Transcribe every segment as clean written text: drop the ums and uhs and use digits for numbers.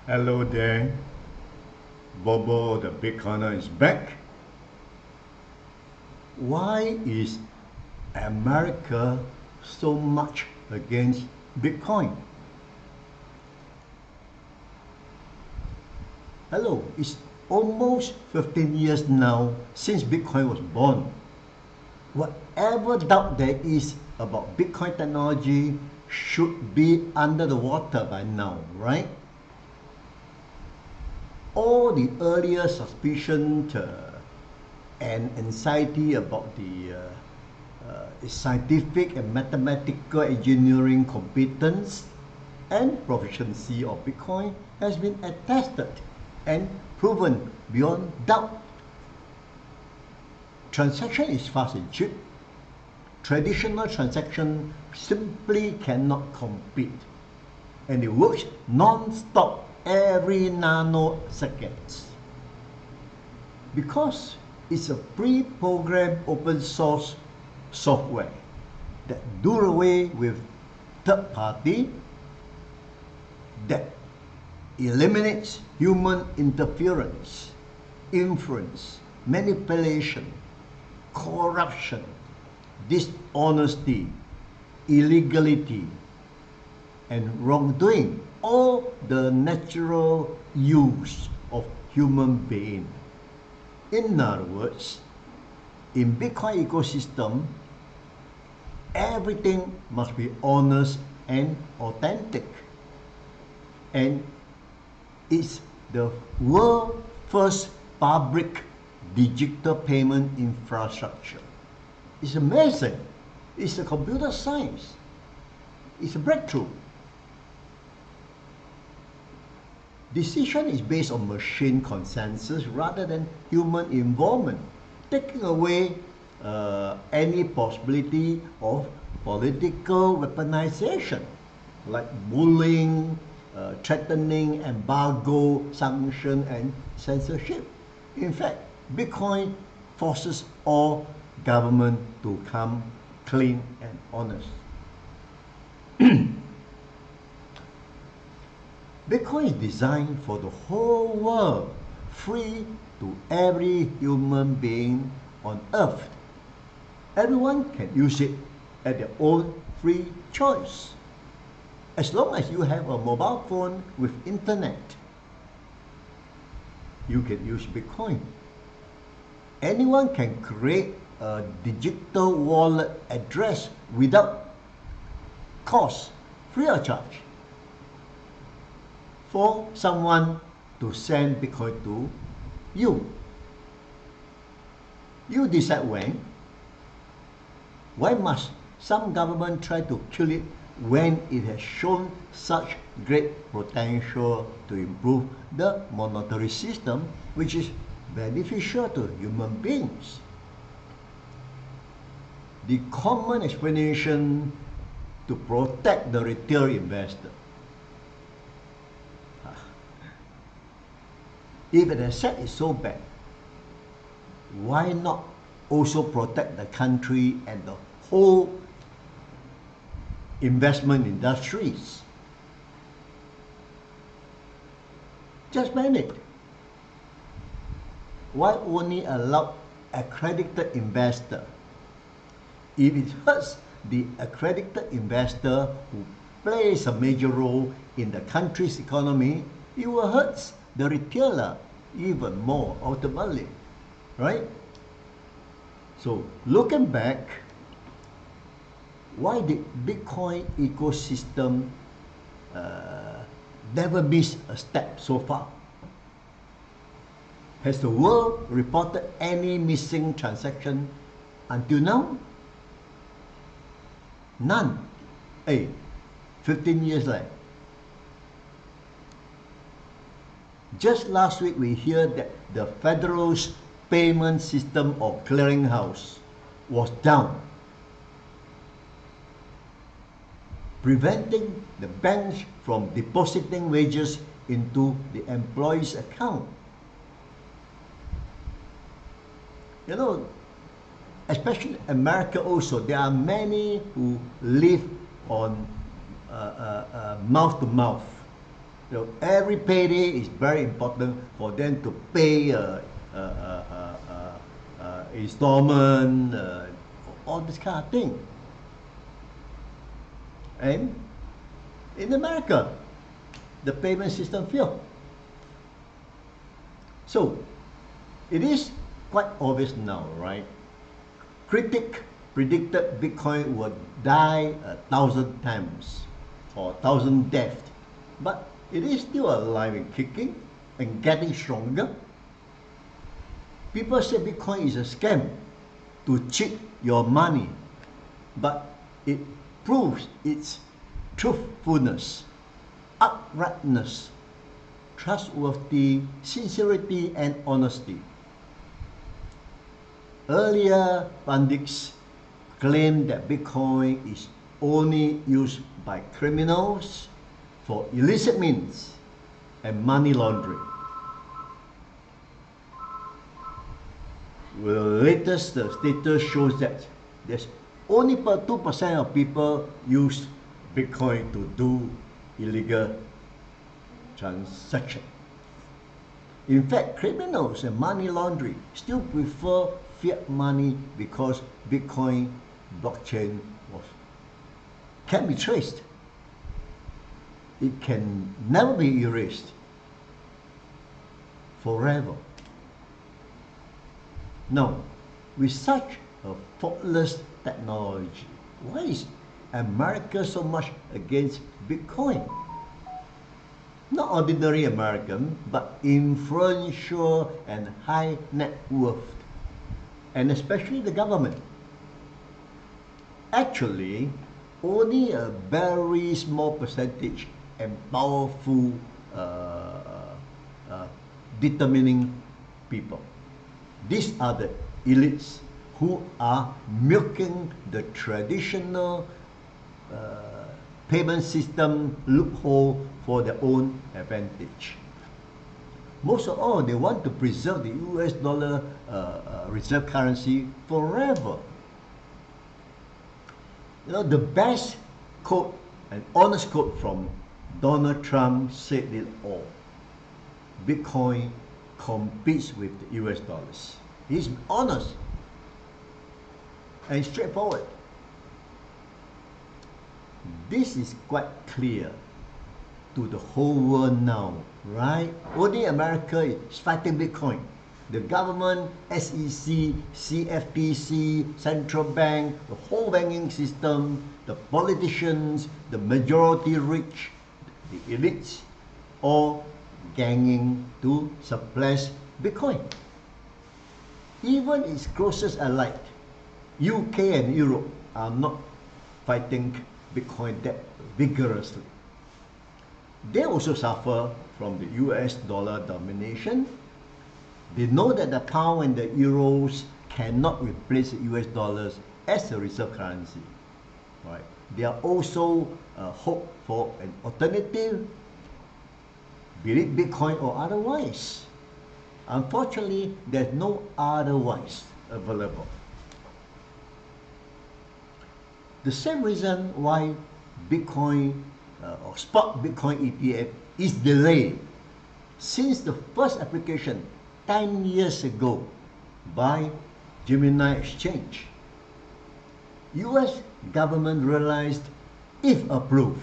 Hello there, Bobo the Bitcoiner is back. Why is America so much against Bitcoin? Hello, it's almost 15 years now since Bitcoin was born. Whatever doubt there is about Bitcoin technology should be under the water by now, right? All the earlier suspicion and anxiety about the scientific and mathematical engineering competence and proficiency of Bitcoin has been attested and proven beyond doubt. Transaction is fast and cheap. Traditional transaction simply cannot compete, and it works non-stop every nanoseconds. Because it's a pre-programmed open source software that do away with third party, that eliminates human interference, influence, manipulation, corruption, dishonesty, illegality, and wrongdoing, all the natural use of human being. In other words, in Bitcoin ecosystem, everything must be honest and authentic. And it's the world's first public digital payment infrastructure. It's amazing. It's a computer science. It's a breakthrough. Decision is based on machine consensus rather than human involvement, taking away any possibility of political weaponization, like bullying, threatening, embargo, sanction, and censorship. In fact, Bitcoin forces all government to come clean and honest. Bitcoin is designed for the whole world, free to every human being on earth. Everyone can use it at their own free choice. As long as you have a mobile phone with internet, you can use Bitcoin. Anyone can create a digital wallet address without cost, free of charge, for someone to send Bitcoin to you. You decide when. Why must some government try to kill it when it has shown such great potential to improve the monetary system, which is beneficial to human beings? The common explanation to protect the retail investor. If an asset is so bad, why not also protect the country and the whole investment industries? Just ban it. Why only allow accredited investor? If it hurts the accredited investor who plays a major role in the country's economy, it will hurt the retailer even more ultimately, right? So looking back, why did Bitcoin ecosystem never miss a step so far? Has the world reported any missing transaction until now? None. Hey, 15 years later. Just last week, we hear that the Federal Payment System or Clearinghouse was down, preventing the banks from depositing wages into the employee's account. You know, especially America also, there are many who live on mouth to mouth. Every payday is very important for them to pay installment, all this kind of thing. And in America, the payment system failed. So it is quite obvious now, right? Critic predicted Bitcoin would die 1,000 times or 1,000 deaths, but it is still alive and kicking and getting stronger. People say Bitcoin is a scam to cheat your money, but it proves its truthfulness, uprightness, trustworthy, sincerity, and honesty. Earlier pundits claimed that Bitcoin is only used by criminals for illicit means and money laundering. The latest status shows that there's only 2% of people use Bitcoin to do illegal transaction. In fact, criminals and money laundering still prefer fiat money because Bitcoin blockchain can be traced. It can never be erased forever. Now, with such a faultless technology, why is America so much against Bitcoin? Not ordinary American, but influential and high net worth, and especially the government. Actually, only a very small percentage and powerful determining people. These are the elites who are milking the traditional payment system loophole for their own advantage. Most of all, they want to preserve the US dollar reserve currency forever. The best quote, an honest quote from Donald Trump said it all. Bitcoin competes with the US dollars. He's honest and straightforward. This is quite clear to the whole world now, right? Only America is fighting Bitcoin. The government, SEC, CFTC, central bank, the whole banking system, the politicians, the majority rich, the elites, all ganging to suppress Bitcoin. Even its closest allied, UK and Europe, are not fighting Bitcoin that vigorously. They also suffer from the US dollar domination. They know that the pound and the euros cannot replace the US dollars as a reserve currency. Right? They are also hope for an alternative, be it Bitcoin or otherwise. Unfortunately, there's no otherwise available. The same reason why Bitcoin or spot Bitcoin ETF is delayed since the first application 10 years ago by Gemini Exchange. US government realized if approved,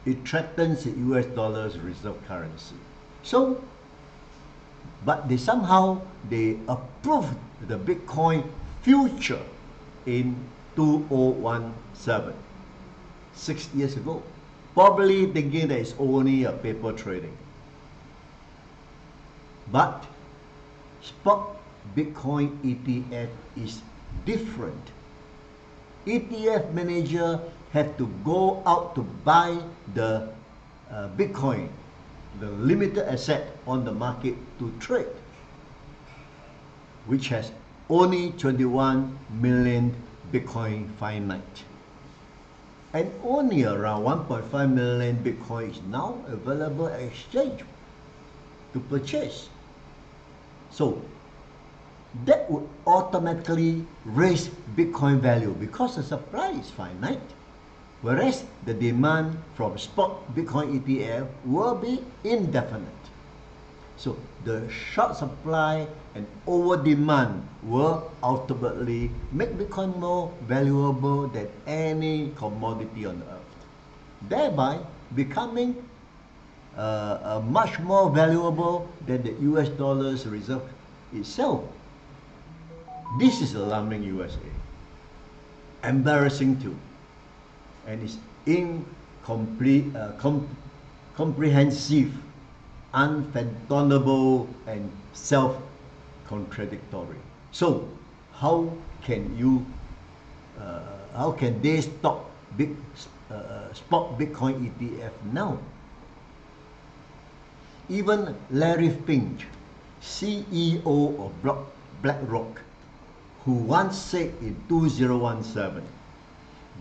it threatens the US dollar's reserve currency. So, but they approved the Bitcoin future in 2017, 6 years ago, probably thinking that it's only a paper trading. But spot Bitcoin ETF is different. ETF manager have to go out to buy the Bitcoin, the limited asset on the market to trade, which has only 21 million Bitcoin finite. And only around 1.5 million Bitcoin is now available at exchange to purchase. So that would automatically raise Bitcoin value because the supply is finite. whereas the demand from spot Bitcoin ETF will be indefinite. So the short supply and over demand will ultimately make Bitcoin more valuable than any commodity on earth, thereby becoming much more valuable than the US dollar's reserve itself. This is alarming USA, embarrassing too, and it's comprehensive, unfathomable, and self-contradictory. So how can they stop spot Bitcoin ETF now? Even Larry Fink, CEO of BlackRock, who once said in 2017,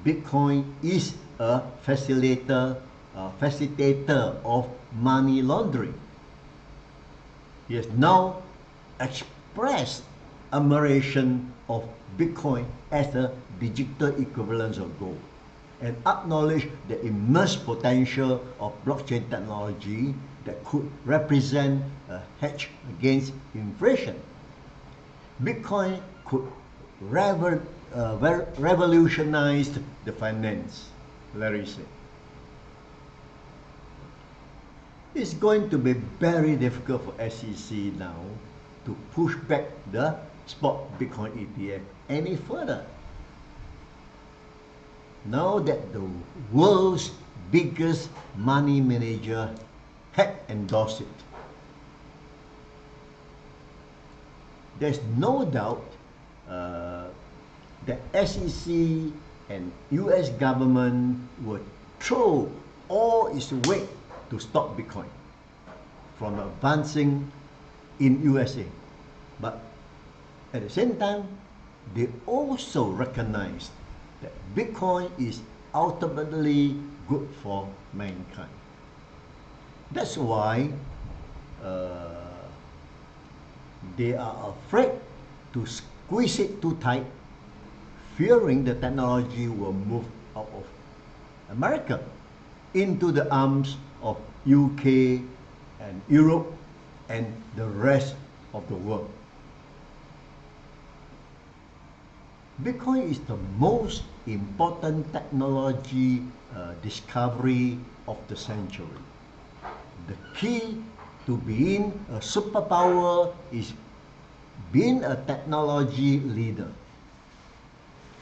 Bitcoin is a facilitator of money laundering. He has now expressed admiration of Bitcoin as a digital equivalent of gold and acknowledged the immense potential of blockchain technology that could represent a hedge against inflation. Bitcoin could revolutionize the finance, Larry said. It's going to be very difficult for SEC now to push back the spot Bitcoin ETF any further, now that the world's biggest money manager had endorsed it. There's no doubt that SEC and US government would throw all its weight to stop Bitcoin from advancing in USA. But at the same time, they also recognize that Bitcoin is ultimately good for mankind. That's why they are afraid to squeeze it too tight, fearing the technology will move out of America into the arms of UK and Europe and the rest of the world. Bitcoin is the most important technology discovery of the century. The key to being a superpower is being a technology leader.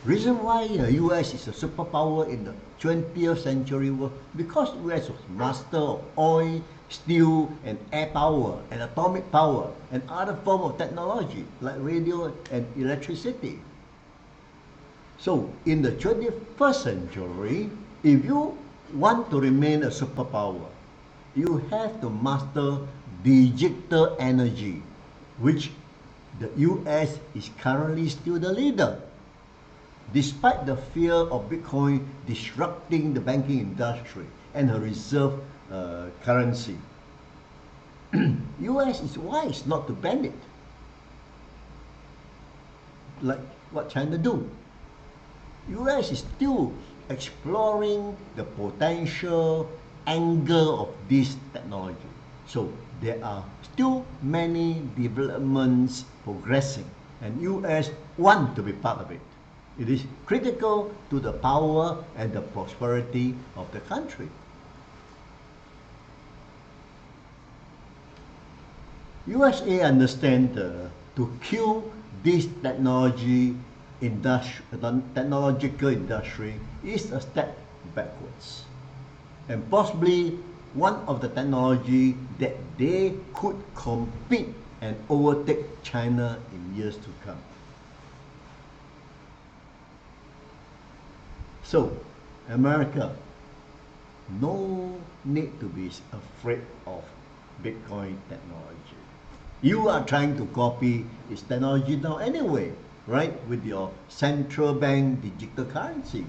Reason why the US is a superpower in the 20th century was because US was master of oil, steel, and air power, and atomic power, and other form of technology like radio and electricity. So in the 21st century, if you want to remain a superpower, you have to master digital energy, which the US is currently still the leader. Despite the fear of Bitcoin disrupting the banking industry and her reserve currency, US is wise not to ban it, like what China do. US is still exploring the potential angle of this technology. So there are still many developments progressing, and US want to be part of it. It is critical to the power and the prosperity of the country. USA understand to kill this technological industry is a step backwards, and possibly one of the technology that they could compete and overtake China in years to come. So, America, no need to be afraid of Bitcoin technology. You are trying to copy its technology now anyway, right? With your central bank digital currency.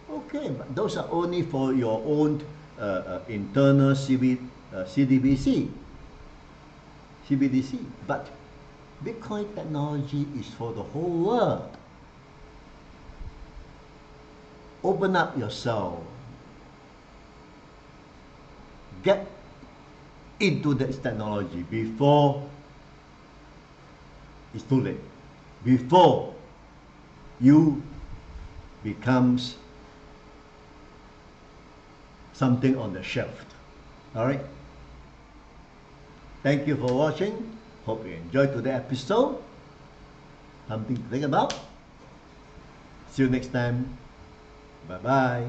Okay, but those are only for your own internal CBDC. But Bitcoin technology is for the whole world. open up yourself. Get into this technology before it's too late. Before you becomes something on the shelf. All right. Thank you for watching. Hope you enjoyed today's episode. Something to think about. See you next time. Bye-bye.